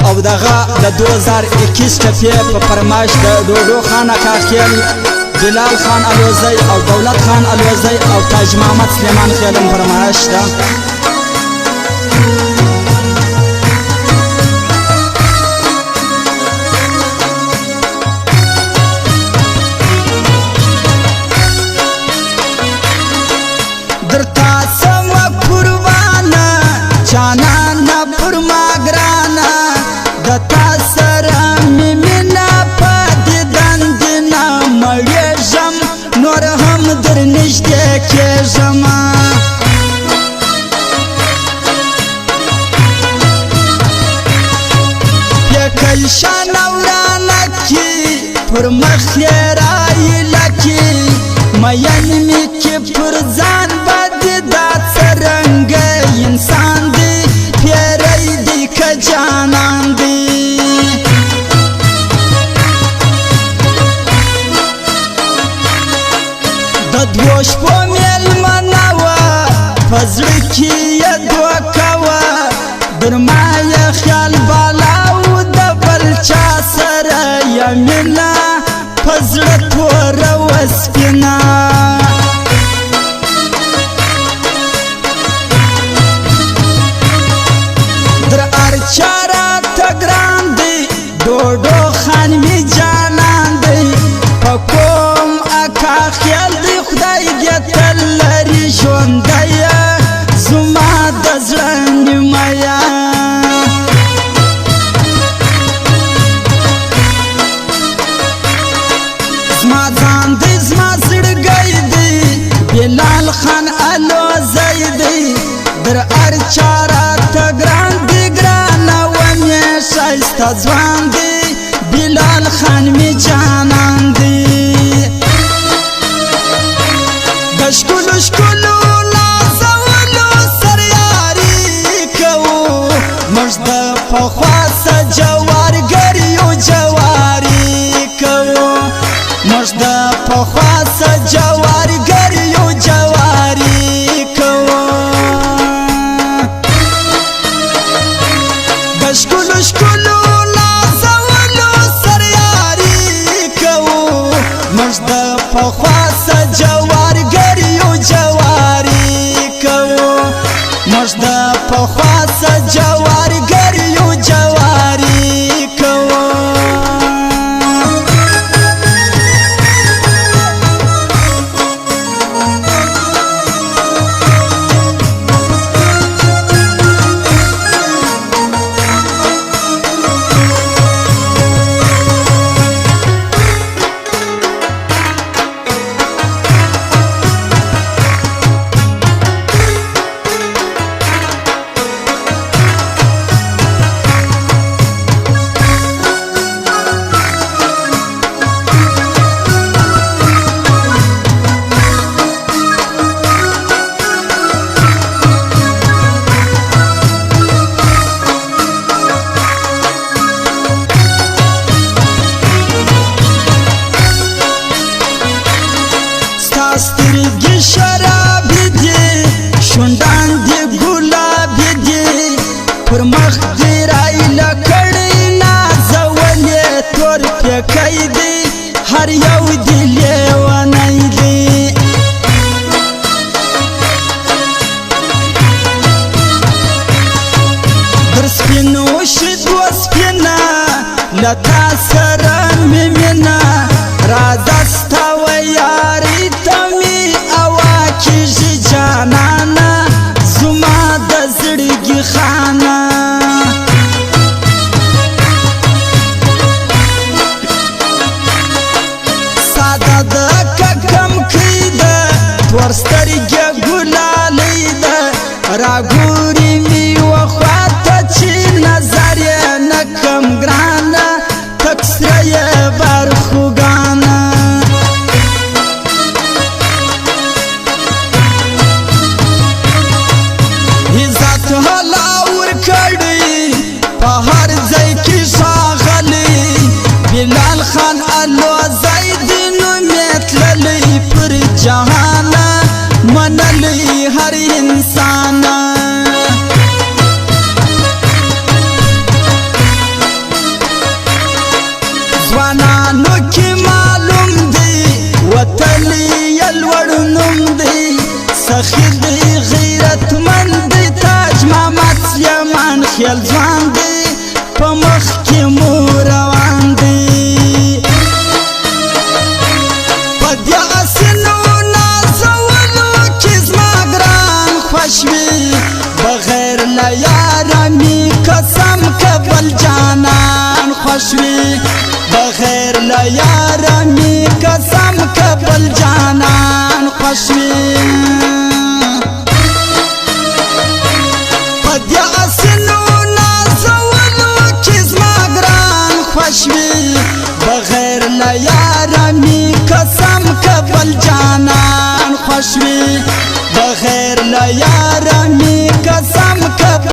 او دغه د 2021 ټپې په فرمایش د ډوډو خان اکاخیل، بلال خان الوزی او دولت خان الوزی او تاج محمد سلیمان خیلم فرمایش ده. درتا سم قربانا جانانا پر ما گرانا دتا سره مینا پد دندنا مړېږم نور هم در نږدې کېږم. پکل شان ورانه کی پر مخ یې رایلکي مین می کی پر ځان بد دا څرنګه انسان دی پیری دی که جانان دی. د دوو شپو میلمنه وه په زړه کې یې دوکه وه در ما یې خیال بالا و د بل چا سره یې مینه په زړه توره وه سپینه. در ارچا راته ګران دی ډوډو خان می جانان دی په کوم اکا خیال دی خدای دې تل لري ژوندی زما د زړه نیمه. زما ځان دی زما زړګی دی بلال خان الوزی دی در ارچا راته ګران دی ګرانه ومې ښایسته ځوان دی بلال خان می جانان دی. د ښکلو ښکلو نازولو سریاري کوو موږ د پخوا څه جوارګریو جواري کوو موږ د پخوا څه جوارګریو جواري کوو. د ښکلو ښکلو نازولو سریاري کوو موږ د پخوا څه جوارګریو جواري کوو موږ د پخوا څه جوارګریو جواري کوو. سترګې شرابي دي شونډان دي ګلابي دي پر مخ دې رایله کړې نازولې تور پیکی دي هر یو دې لیونی دي. در سپینو شیدو سپینه له تا سره مې مینه راځه ستا ویاري ته مې اوا کېږي جانانه زما د زړګي خانه. ساده ده که کم کړي ده تور سترګې ګلالۍ ده راګوري مې وخواته چې نظر یې نه کم ګرانه تک سره یې برخوګانه. عزت هلا ورکړی په هر ځای کې ښاغلی بلال خان الوزی دی نومې تللی پر جهانه بیل ځوان دی په مخ کې مو روان دی په دې اسنو نازولو کې زما ګران خوښ وي بغیر له یاره مې قسم که بل جانان خوښ وي بغیر له یاره مې قسم که بل جانان خوښ وي په دې اسنو نازولو کې زما ګران خوښ وي بغیر له یاره مې قسم که بل جانان خوښ وي بغیر له یاره مې قسم که